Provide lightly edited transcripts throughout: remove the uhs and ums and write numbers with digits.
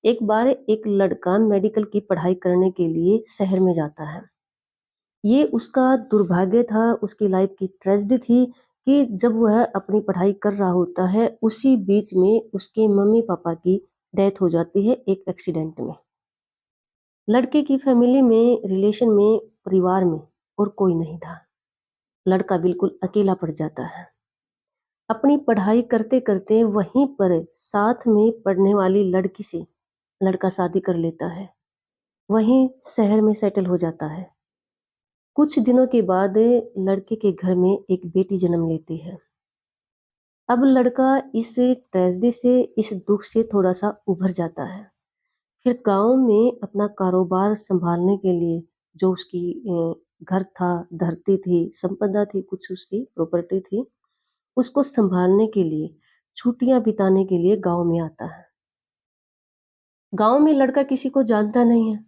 एक बार एक लड़का मेडिकल की पढ़ाई करने के लिए शहर में जाता है। ये उसका दुर्भाग्य था, उसकी लाइफ की ट्रेजेडी थी कि जब वह अपनी पढ़ाई कर रहा होता है, उसी बीच में उसके मम्मी-पापा की डेथ हो जाती है एक एक्सीडेंट में। लड़के की फैमिली में, रिलेशन में, परिवार में और कोई नहीं था। लड़का बिल्कुल अकेला पड़ जाता है। अपनी पढ़ाई करते-करते वहीं पर साथ में पढ़ने वाली लड़की से लड़का शादी कर लेता है। वहीं शहर में सेटल हो जाता है। कुछ दिनों के बाद लड़के के घर में एक बेटी जन्म लेती है। अब लड़का इस ट्रेजेडी से, इस दुःख से थोड़ा-सा उभर जाता है। फिर गाँव में अपना कारोबार सँभालने के लिए जो उसकी घर था, धरती थी, संपदा थी, कुछ उसकी प्रॉपर्टी थी, उसको सँभालने के लिए, छुट्टियाँ बिताने के लिए गाँव में आता है। गाँव में लड़का किसी को जानता नहीं है,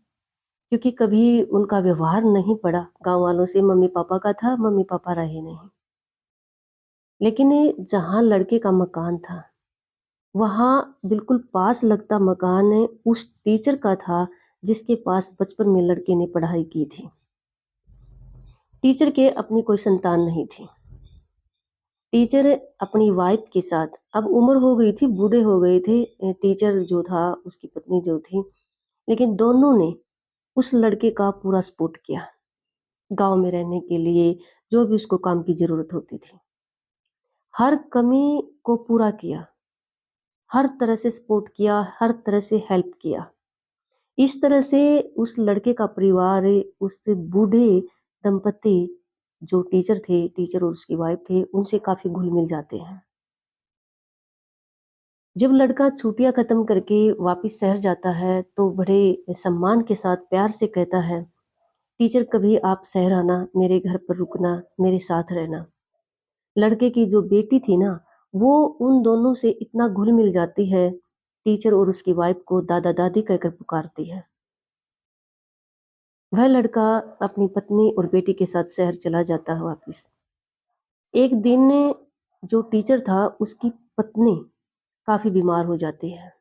क्योंकि कभी उनका व्यवहार नहीं पड़ा गाँव वालों से, मम्मी-पापा का था, मम्मी-पापा रहे नहीं। लेकिन जहाँ लड़के का मकान था, वहाँ बिल्कुल पास लगता मकान उस टीचर का था, जिसके पास बचपन में लड़के ने पढ़ाई की थी। टीचर के अपनी कोई संतान नहीं थी। टीचर अपनी वाइफ के साथ, अब उम्र हो गई थी, बूढ़े हो गए थे टीचर जो था, उसकी पत्नी जो थी, लेकिन दोनों ने उस लड़के का पूरा सपोर्ट किया, गाँव में रहने के लिए, जो भी उसको काम की ज़रूरत होती थी। हर कमी को पूरा किया, हर तरह से सपोर्ट किया, हर तरह से हेल्प किया। इस तरह से उस लड़के का परिवार, उस बूढ़े दंपति जो टीचर थे, टीचर और उसकी वाइफ थे, उनसे काफ़ी घुल-मिल जाते हैं। जब लड़का छुट्टियाँ खत्म करके वापिस शहर जाता है, तो बड़े सम्मान के साथ प्यार से कहता है, "टीचर कभी आप शहर आना, मेरे घर पर रुकना, मेरे साथ रहना।" लड़के की जो बेटी थी ना, वो उन दोनों से इतना घुल-मिल जाती है, टीचर और उसकी वाइफ को दादा-दादी कहकर पुकारती है। वह लड़का अपनी पत्नी और बेटी के साथ शहर चला जाता है वापिस। एक दिन जो टीचर था, उसकी पत्नी काफ़ी बीमार हो जाती है।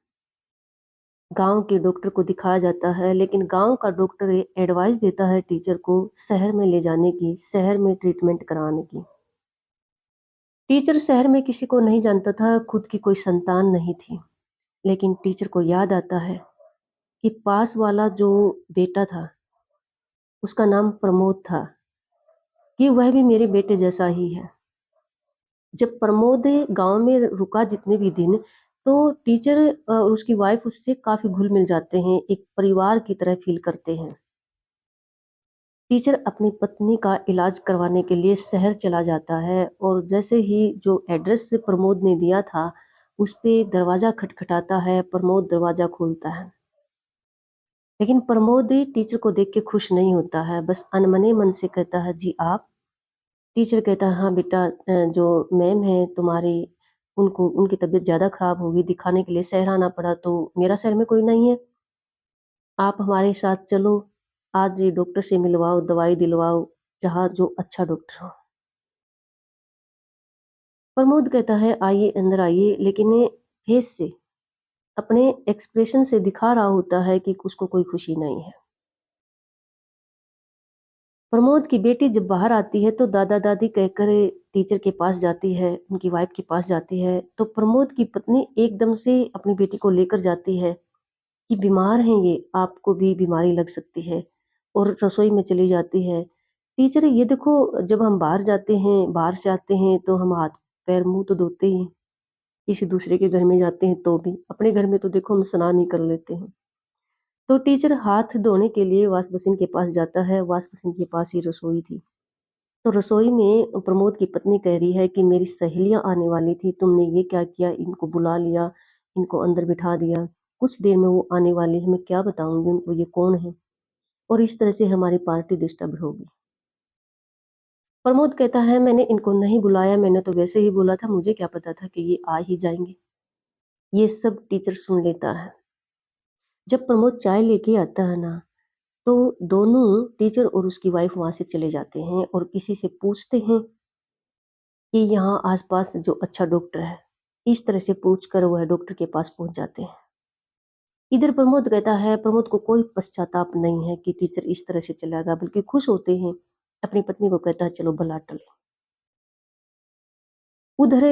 गाँव के डॉक्टर को दिखाया जाता है, लेकिन गाँव का डॉक्टर एडवाइस देता है टीचर को शहर में ले जाने की, शहर में ट्रीटमेंट कराने की। टीचर शहर में किसी को नहीं जानता था, खुद की कोई संतान नहीं थी। लेकिन टीचर को याद आता है कि पास वाला जो बेटा था, उसका नाम प्रमोद था, कि वह भी मेरे बेटे जैसा ही है। जब प्रमोद गाँव में रुका जितने भी दिन, तो टीचर और उसकी वाइफ उससे काफ़ी घुल-मिल जाते हैं, एक परिवार की तरह फ़ील करते हैं। टीचर अपनी पत्नी का इलाज करवाने के लिए शहर चला जाता है और जैसे ही जो एड्रेस प्रमोद ने दिया था, उस पे दरवाज़ा खटखटाता है, प्रमोद दरवाज़ा खोलता है। लेकिन प्रमोद टीचर को देख के खुश नहीं होता है, बस अनमने मन से कहता है, "जी आप?" टीचर कहता है, "हाँ बेटा, जो मैम हैं तुम्हारी, उनको उनकी तबीयत ज़्यादा ख़राब हो गई, दिखाने के लिए शहर आना पड़ा, तो मेरा शहर में कोई नहीं है। आप हमारे साथ चलो, आज ये डॉक्टर से मिलवाओ, दवाई दिलवाओ, जहाँ जो अच्छा डॉक्टर हो।" प्रमोद कहता है, "आइए, अंदर आइए", लेकिन ये फेस से, अपने एक्सप्रेशन से दिखा रहा होता है कि उसको कोई खुशी नहीं है। प्रमोद की बेटी जब बाहर आती है, तो दादा-दादी कहकर टीचर के पास जाती है, उनकी वाइफ के पास जाती है, तो प्रमोद की पत्नी एकदम से अपनी बेटी को लेकर जाती है कि बीमार हैं ये, आपको भी बीमारी लग सकती है, और रसोई में चली जाती है। टीचर ये देखो, जब हम बाहर जाते हैं, बाहर से आते हैं तो हम हाथ पैर मुँह तो धोते ही हैं, किसी दूसरे के घर में जाते हैं तो भी, अपने घर में तो देखो हम स्नान ही कर लेते हैं। तो टीचर हाथ धोने के लिए वॉश बेसिन के पास जाता है, वॉश बेसिन के पास ही रसोई थी। तो रसोई में प्रमोद की पत्नी कह रही है कि मेरी सहेलियाँ आने वाली थी, तुमने ये क्या किया? इनको बुला लिया, इनको अंदर बिठा दिया। कुछ देर में वो आने वाली है, मैं क्या बताऊँगी उनको ये कौन है? और इस तरह से हमारी पार्टी डिस्टर्ब होगी। प्रमोद कहता है, मैंने इनको नहीं बुलाया, मैंने तो वैसे ही बोला था, मुझे क्या पता था कि ये आ ही जाएँगे। ये सब टीचर सुन लेता है। जब प्रमोद चाय लेके आता है ना, तो दोनों टीचर और उसकी वाइफ वहाँ से चले जाते हैं और किसी से पूछते हैं कि यहाँ आस-पास जो अच्छा डॉक्टर है। इस तरह से पूछकर वह डॉक्टर के पास पहुँच जाते हैं। इधर प्रमोद को कोई पश्चाताप नहीं है कि टीचर इस तरह से चला गया, बल्कि खुश होते हैं। अपनी पत्नी को कहता है चलो भला टले। उधर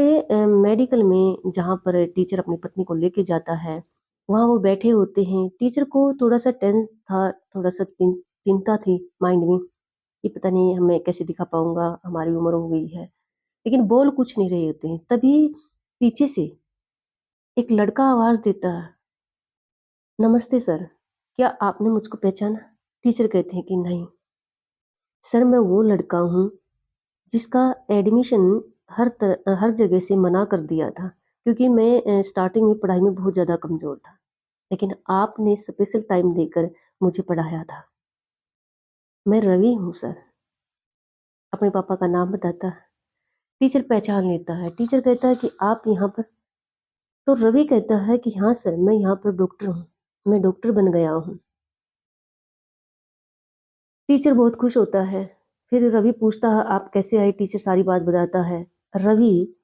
मेडिकल में जहाँ पर टीचर अपनी पत्नी को लेके जाता है, वहाँ वो बैठे होते हैं। टीचर को थोड़ा-सा टेंस था, थोड़ा-सा चिंता थी माइंड में कि पता नहीं मैं कैसे दिखा पाऊँगा, हमारी उम्र हो गई है। लेकिन बोल कुछ नहीं रहे होते हैं। तभी पीछे से एक लड़का आवाज़ देता है, "नमस्ते सर, क्या आपने मुझको पहचाना?" टीचर कहते हैं कि नहीं, सर मैं वो लड़का हूँ जिसका एडमिशन हर जगह से मना कर दिया था, क्योंकि मैं स्टार्टिंग में पढ़ाई में बहुत ज़्यादा कमज़ोर था। लेकिन आपने स्पेशल टाइम देकर मुझे पढ़ाया था। मैं रवि हूँ सर। अपने पापा का नाम बताता है। टीचर पहचान लेता है। टीचर कहता है कि आप यहाँ पर? तो रवि कहता है कि हाँ सर, मैं यहाँ पर डॉक्टर हूँ। मैं डॉक्टर बन गया हूँ। टीचर बहुत खुश होता है। फिर रवि पूछता है आप कैसे आए? टीचर सारी बात बताता है। रवि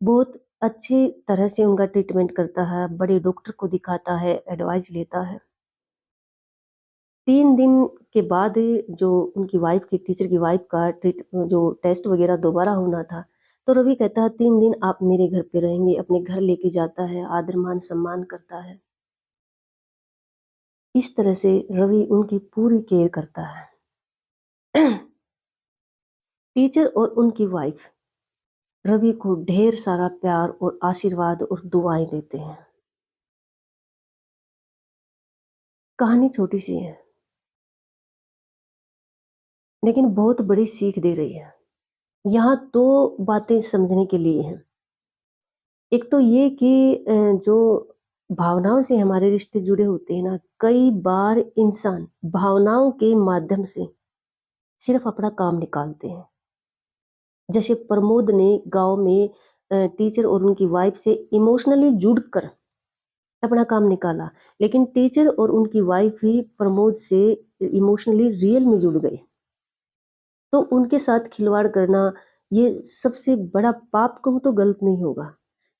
बहुत अच्छे तरह से उनका ट्रीटमेंट करता है, बड़े डॉक्टर को दिखाता है, एडवाइस लेता है। 3 दिन के बाद जो उनकी वाइफ़ की टीचर की वाइफ़ का जो टेस्ट वग़ैरह दोबारा होना था, तो रवि कहता है 3 दिन आप मेरे घर पे रहेंगे, अपने घर लेके जाता है, आदर मान-सम्मान करता है। इस तरह से रवि उनकी पूरी केयर करता है। टीचर और उनकी वाइफ़ रवि को ढेर सारा प्यार और आशीर्वाद और दुआएँ देते हैं। कहानी छोटी-सी है, लेकिन बहुत बड़ी सीख दे रही है। यहाँ 2 बातें समझने के लिए हैं। एक तो ये कि जो भावनाओं से हमारे रिश्ते जुड़े होते हैं ना, कई बार इंसान भावनाओं के माध्यम से सिर्फ अपना काम निकालते हैं। जैसे प्रमोद ने गाँव में टीचर और उनकी वाइफ से इमोशनली जुड़कर अपना काम निकाला, लेकिन टीचर और उनकी वाइफ ही प्रमोद से इमोशनली रियल में जुड़ गए। तो उनके साथ खिलवाड़ करना, ये सबसे बड़ा पाप कहूँ तो गलत नहीं होगा।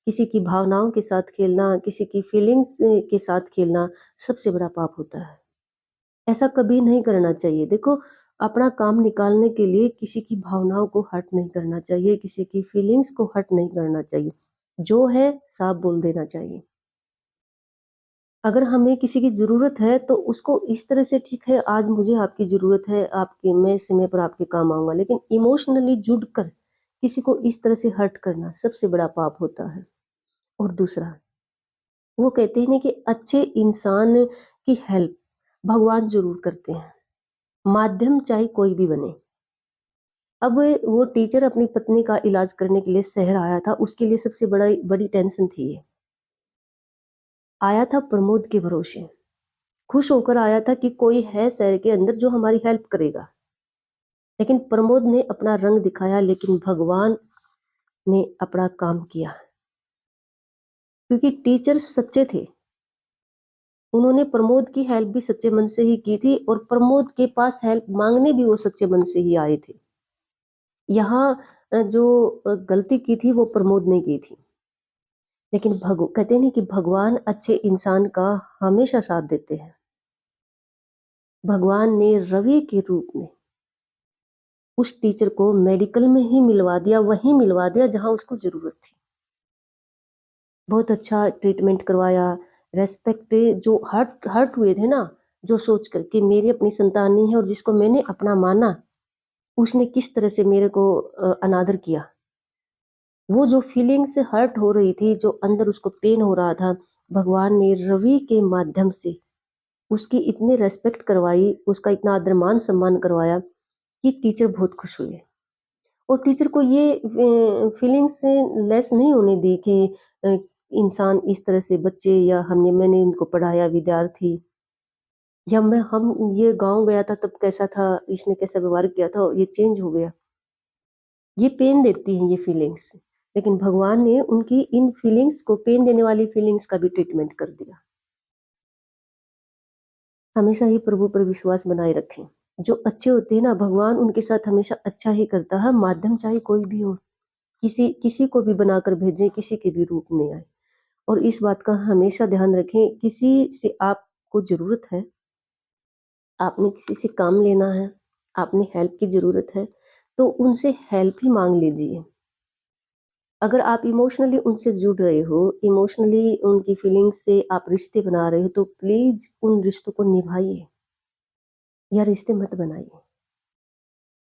किसी की भावनाओं के साथ खेलना, किसी की फीलिंग्स के साथ खेलना सबसे बड़ा पाप होता है। ऐसा कभी नहीं करना चाहिए। देखो, अपना काम निकालने के लिए किसी की भावनाओं को हर्ट नहीं करना चाहिए, किसी की फीलिंग्स को हर्ट नहीं करना चाहिए। जो है साफ बोल देना चाहिए। अगर हमें किसी की ज़रूरत है तो उसको इस तरह से ठीक है आज मुझे आपकी ज़रूरत है, आपके मैं समय पर आपके काम आऊँगा, लेकिन इमोशनली जुड़कर किसी को इस तरह से हर्ट करना सबसे बड़ा पाप होता है। और दूसरा, वो कहते हैं ना कि अच्छे इंसान की हेल्प भगवान ज़रूर करते हैं, माध्यम चाहे कोई भी बने। अब वो टीचर अपनी पत्नी का इलाज करने के लिए शहर आया था, उसके लिए सबसे बड़ी टेंशन थी ये। आया था प्रमोद के भरोसे। खुश होकर आया था कि कोई है शहर के अंदर जो हमारी हेल्प करेगा। लेकिन प्रमोद ने अपना रंग दिखाया, लेकिन भगवान ने अपना काम किया। क्योंकि टीचर सच्चे थे। उन्होंने प्रमोद की हेल्प भी सच्चे मन से ही की थी और प्रमोद के पास हेल्प माँगने भी वो सच्चे मन से ही आए थे। यहाँ जो गलती की थी वो प्रमोद ने की थी। लेकिन कहते हैं कि भगवान अच्छे इंसान का हमेशा साथ देते हैं। भगवान ने रवि के रूप में उस टीचर को मेडिकल में ही मिलवा दिया, वहीं मिलवा दिया जहाँ उसको ज़रूरत थी। बहुत अच्छा ट्रीटमेंट करवाया, रिस्पेक्ट जो हर्ट हर्ट हुए थे ना, जो सोच कर कि मेरी अपनी संतान नहीं है और जिसको मैंने अपना माना, उसने किस तरह से मेरे को अनादर किया। वो जो फीलिंग्स हर्ट हो रही थी, जो अंदर उसको पेन हो रहा था, भगवान ने रवि के माध्यम से उसकी इतनी रिस्पेक्ट करवाई, उसका इतना आदर मान-सम्मान करवाया कि टीचर बहुत खुश हुए। और टीचर को ये फीलिंग्स लेस नहीं होने दी कि अ, इंसान इस तरह से बच्चे या मैंने इनको पढ़ाया विद्यार्थी या हम ये गाँव गया था तब कैसा था, इसने कैसा व्यवहार किया था और ये चेंज हो गया। ये पेन देती हैं ये फीलिंग्स, लेकिन भगवान ने उनकी इन फीलिंग्स को पेन देने वाली फीलिंग्स का भी ट्रीटमेंट कर दिया। हमेशा ही प्रभु पर विश्वास बनाए रखें। जो अच्छे होते हैं ना, भगवान उनके साथ हमेशा अच्छा ही करता है, माध्यम चाहे कोई भी हो। किसी किसी को भी बनाकर भेजें, किसी के भी रूप में आए। और इस बात का हमेशा ध्यान रखें, किसी से आपको ज़रूरत है, आपने किसी से काम लेना है, आपने हेल्प की ज़रूरत है, तो उनसे हेल्प ही माँग लीजिए। अगर आप इमोशनली उनसे जुड़ रहे हो, इमोशनली उनकी फीलिंग्स से आप रिश्ते बना रहे हो, तो प्लीज़ उन रिश्तों को निभाइए या रिश्ते मत बनाइए।